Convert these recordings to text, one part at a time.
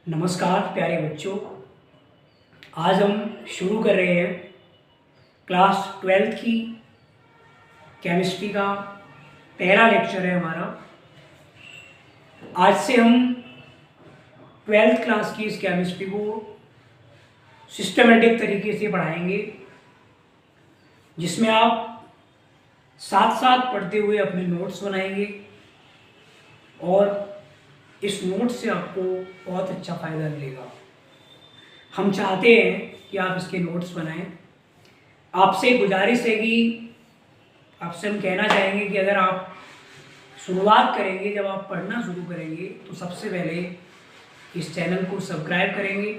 नमस्कार प्यारे बच्चों। आज हम शुरू कर रहे हैं क्लास 12th की केमिस्ट्री का पहला लेक्चर है हमारा। आज से हम 12th क्लास की इस केमिस्ट्री को सिस्टमेटिक तरीके से पढ़ाएंगे, जिसमें आप साथ साथ पढ़ते हुए अपने नोट्स बनाएंगे और इस नोट से आपको बहुत अच्छा फ़ायदा मिलेगा। हम चाहते हैं कि आप इसके नोट्स बनाएं। आपसे गुजारिश है कि आपसे हम कहना चाहेंगे कि अगर आप शुरुआत करेंगे, जब आप पढ़ना शुरू करेंगे तो सबसे पहले इस चैनल को सब्सक्राइब करेंगे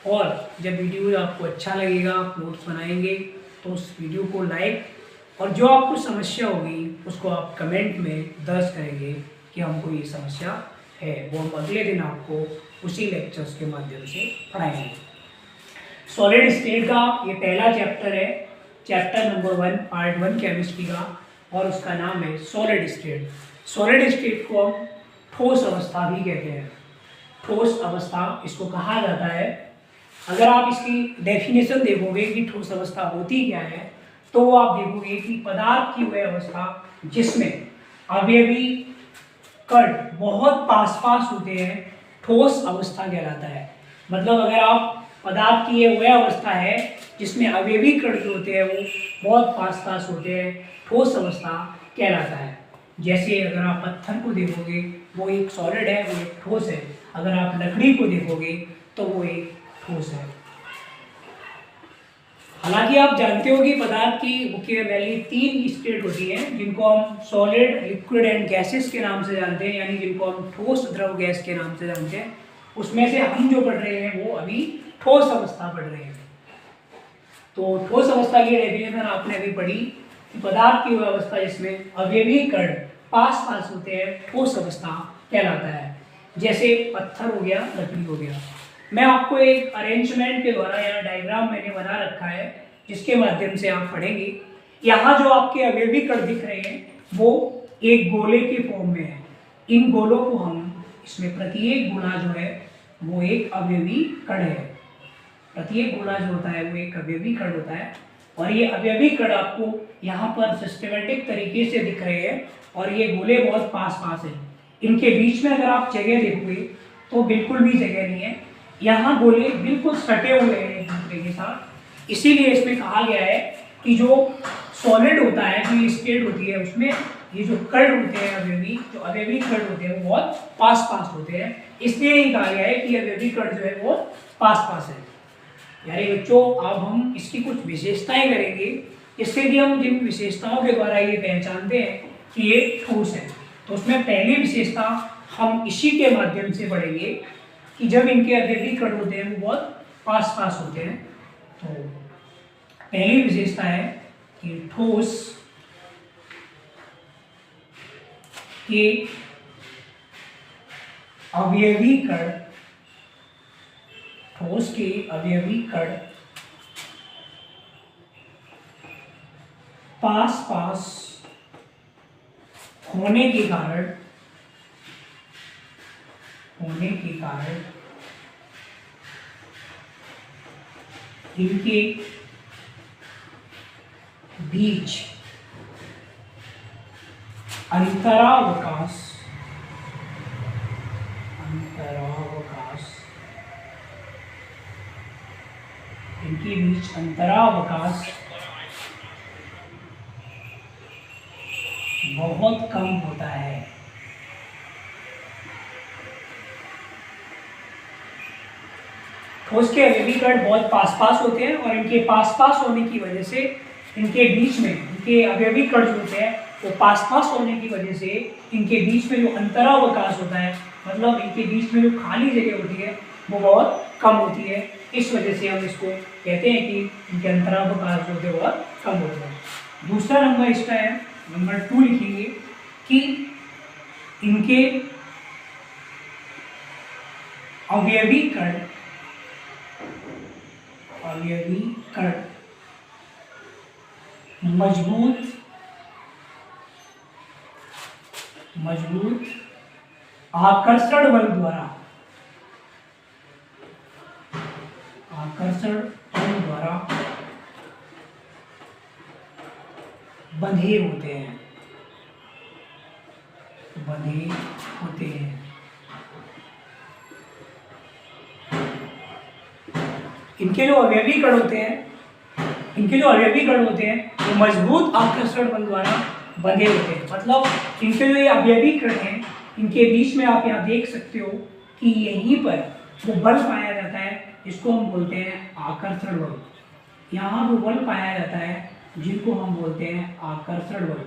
और जब वीडियो आपको अच्छा लगेगा, आप नोट्स बनाएंगे तो उस वीडियो को लाइक और जो आपको समस्या होगी उसको आप कमेंट में दर्ज करेंगे कि हमको ये समस्या है, वो हम अगले दिन आपको उसी लेक्चर्स के माध्यम से पढ़ाएंगे। सॉलिड स्टेट का ये पहला चैप्टर है, चैप्टर नंबर 1 पार्ट 1 केमिस्ट्री का, और उसका नाम है सॉलिड स्टेट। सॉलिड स्टेट को हम ठोस अवस्था भी कहते हैं। ठोस अवस्था इसको कहा जाता है। अगर आप इसकी डेफिनेशन देखोगे कि ठोस अवस्था होती क्या है, तो वो आप देखोगे कि पदार्थ की वह अवस्था जिसमें अवयवी कण बहुत पास पास होते हैं, ठोस अवस्था कहलाता है। मतलब अगर आप पदार्थ की ये वह अवस्था है जिसमें अवयवी कण जो होते हैं वो बहुत पास पास होते हैं, ठोस अवस्था कहलाता है। जैसे अगर आप पत्थर को देखोगे वो एक सॉलिड है, वो एक ठोस है। अगर आप लकड़ी को देखोगे तो वो एक ठोस है। हालांकि आप जानते हो कि पदार्थ की मुख्य मेनली 3 स्टेट होती हैं, जिनको हम सॉलिड, लिक्विड एंड गैसेस के नाम से जानते हैं, यानी जिनको हम ठोस, द्रव, गैस के नाम से जानते हैं। उसमें से हम जो पढ़ रहे हैं वो अभी ठोस अवस्था पढ़ रहे हैं। तो ठोस अवस्था की डेफिनेशन आपने अभी पढ़ी कि पदार्थ की वह अवस्था जिसमें अवयवी कण पास पास होते हैं, ठोस अवस्था कहलाता है। जैसे पत्थर हो गया, लकड़ी हो गया। मैं आपको एक अरेंजमेंट के द्वारा यहाँ डायग्राम मैंने बना रखा है, जिसके माध्यम से आप पढ़ेंगे। यहाँ जो आपके अवयवी कण दिख रहे हैं वो एक गोले के फॉर्म में है। इन गोलों को हम, इसमें प्रत्येक गुणा जो है वो एक अवयवी कण है। प्रत्येक गुणा जो होता है वो एक अवयवी कण होता है, और ये अवयवी कण आपको यहाँ पर सिस्टमेटिक तरीके से दिख रहे हैं, और ये गोले बहुत पास पास हैं। इनके बीच में अगर आप जगह देखोगे तो बिल्कुल भी जगह नहीं है। यहाँ गोले बिल्कुल सटे हुए हैं एक दूसरे के साथ। इसीलिए इसमें कहा गया है कि जो सॉलिड होता है, जो स्टेट होती है, उसमें ये जो कण होते हैं अवयवी, जो अवयवी कण होते हैं वो बहुत पास पास होते हैं। इसलिए ये कहा गया है कि अवयवी कण जो है वो पास पास है। यानी बच्चों, अब हम इसकी कुछ विशेषताएं करेंगे, जिससे कि हम जिन विशेषताओं के द्वारा ये पहचानते हैं कि ये ठोस है। तो उसमें पहली विशेषता हम इसी के माध्यम से पढ़ेंगे कि जब इनके अवयवी कण होते हैं वो बहुत पास पास होते हैं। तो पहली विशेषता है कि ठोस के अवयवी कण, ठोस के अवयवी कण पास पास होने के कारण इनके बीच अंतरावकाश बहुत कम होता है। ठोस के अवयवी कण बहुत पास पास होते हैं, और इनके पास पास होने की वजह से इनके बीच में, इनके अवयवी कण जो होते हैं वो पास पास होने की वजह से इनके बीच में जो अंतरावकाश होता है, मतलब इनके बीच में जो खाली जगह होती है वो बहुत कम होती है। इस वजह से हम इसको कहते हैं कि इनके अंतरावकाश जो होते हैं बहुत कम होते हैं। दूसरा नंबर इसका है, नंबर 2 लिखेंगे कि इनके अवयवी कण मजबूत आकर्षण बल द्वारा बंधे होते हैं, बंधे होते हैं। इनके जो अवयवी कण होते हैं, वो मजबूत आकर्षण बल द्वारा बंधे होते हैं। मतलब इनके जो ये अवयवी कण हैं, इनके बीच में आप यहाँ देख सकते हो कि यहीं पर वो बल पाया जाता है जिसको हम बोलते हैं आकर्षण बल। यहाँ वो बल पाया जाता है जिनको हम बोलते हैं आकर्षण बल।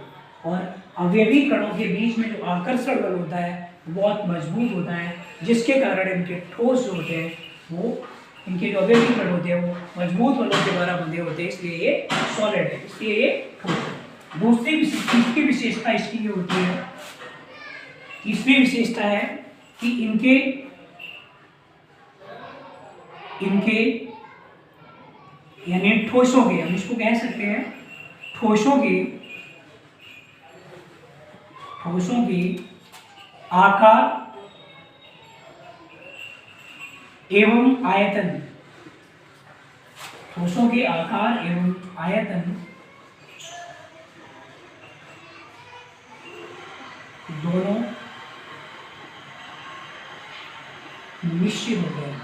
और अवयवी कणों के बीच में जो आकर्षण बल होता है बहुत मजबूत होता है, जिसके कारण इनके ठोस जो होते हैं वो, इनके जो अवयवी कण होते हैं वो मजबूत बलों के द्वारा बंधे होते हैं, इसलिए ये सॉलिड है, इसलिए ये ठोस है। तीसरी विशेषता इसकी ये होती है, तीसरी विशेषता है कि इनके यानी ठोसों के, हम इसको कह सकते हैं ठोसों के आकार एवं आयतन, ठोसों के आकार एवं आयतन दोनों निश्चित होते हैं।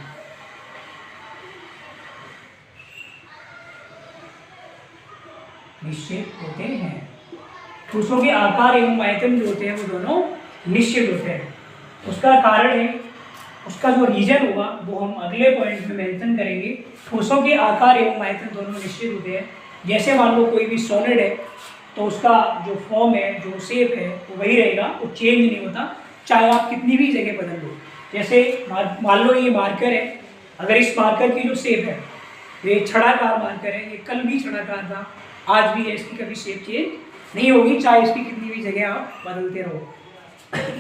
ठोसों के आकार एवं आयतन जो होते हैं वो दोनों निश्चित होते हैं। उसका कारण है, उसका जो रीजन होगा वो हम अगले पॉइंट में मेंशन करेंगे। ठोसों के आकार एवं आयतन दोनों निश्चित होते हैं। जैसे मान लो कोई भी सॉलिड है तो उसका जो फॉर्म है, जो शेप है वो वही रहेगा, वो चेंज नहीं होता, चाहे आप कितनी भी जगह बदल लो। जैसे मान लो ये मार्कर है, अगर इस मार्कर की जो शेप है, ये छड़ाकार मार्कर है, ये कल भी छड़ाकार था, आज भी है, इसकी कभी शेप चेंज नहीं होगी, चाहे इसकी कितनी भी जगह आप बदलते रहो।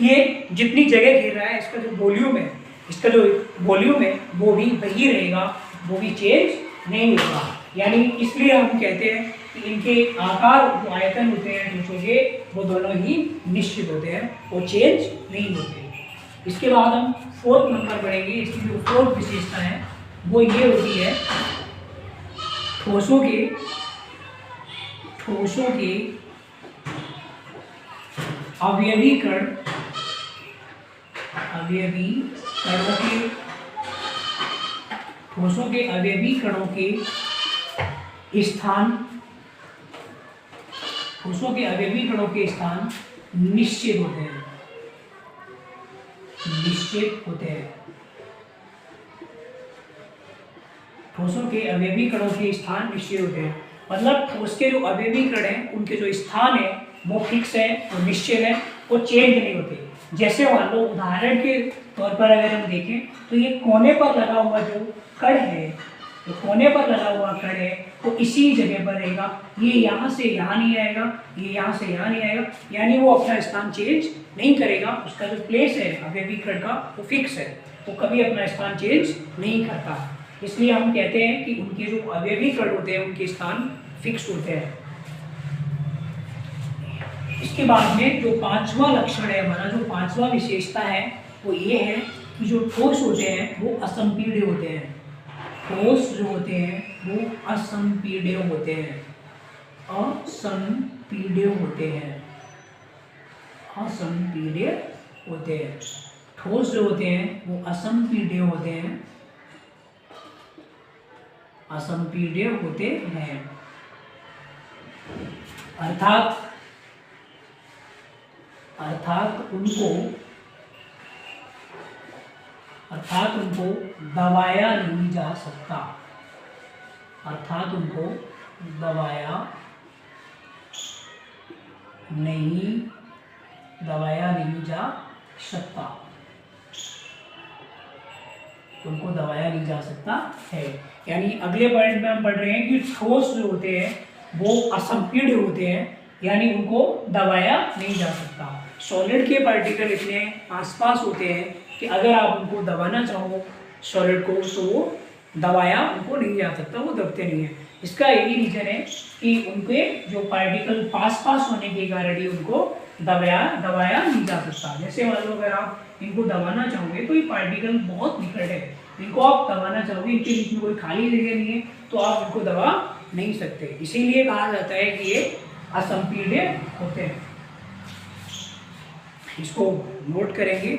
ये जितनी जगह घेर रहा है, इसका जो वॉल्यूम है वो भी वही रहेगा, वो भी चेंज नहीं होगा। यानी इसलिए हम कहते हैं कि इनके आकार जो आयतन होते हैं ठोसों के, वो दोनों ही निश्चित होते हैं, वो चेंज नहीं होते। इसके बाद हम फोर्थ नंबर पढ़ेंगे। इसकी जो फोर्थ विशेषता है वो ये होती है ठोसों के अवयवी कणों के स्थान निश्चित होते हैं। ठोसों के अवयवी कणों के स्थान निश्चित होते हैं। मतलब ठोस के जो अवयवी कण हैं उनके जो स्थान है वो फिक्स है, वो निश्चित है, वो चेंज नहीं होते। जैसे मान लो उदाहरण के तौर पर अगर हम देखें तो ये कोने पर लगा हुआ जो कण है, वो इसी जगह पर रहेगा। ये यहाँ से यहाँ नहीं आएगा, ये यहाँ से यहाँ नहीं आएगा, यानी वो अपना स्थान चेंज नहीं करेगा। उसका जो प्लेस है अवयवी कण का वो फिक्स है, वो कभी अपना स्थान चेंज नहीं करता। इसलिए हम कहते हैं कि उनके जो अवयवी कण होते हैं उनके स्थान फिक्स होते हैं। इसके बाद में जो पांचवा लक्षण है हमारा, जो पांचवा विशेषता है वो ये है कि जो ठोस होते हैं वो असंपीड्य होते हैं। ठोस जो होते हैं वो असंपीड्य होते हैं। ठोस जो होते हैं वो असंपीड्य होते हैं। अर्थात उनको दबाया नहीं जा सकता। उनको दबाया नहीं जा सकता है। यानी अगले पॉइंट में हम पढ़ रहे हैं कि ठोस जो होते हैं वो असंपीड्य होते हैं, यानी उनको दबाया नहीं जा सकता। सॉलिड के पार्टिकल इतने आसपास होते हैं कि अगर आप उनको दबाना चाहो सॉलिड को तो वो दबाया उनको नहीं जा सकता, वो दबते नहीं है। इसका यही रीजन है कि उनके जो पार्टिकल पास होने के कारण ही उनको दबाया नहीं जा सकता। जैसे मान लो अगर आप इनको दबाना चाहोगे तो ये पार्टिकल बहुत निकट है, इनको आप दबाना चाहोगे, इनके बीच में कोई खाली जगह नहीं है, तो आप इनको दबा नहीं सकते। इसीलिए कहा जाता है कि ये असंपीड्य होते हैं। इसको नोट करेंगे।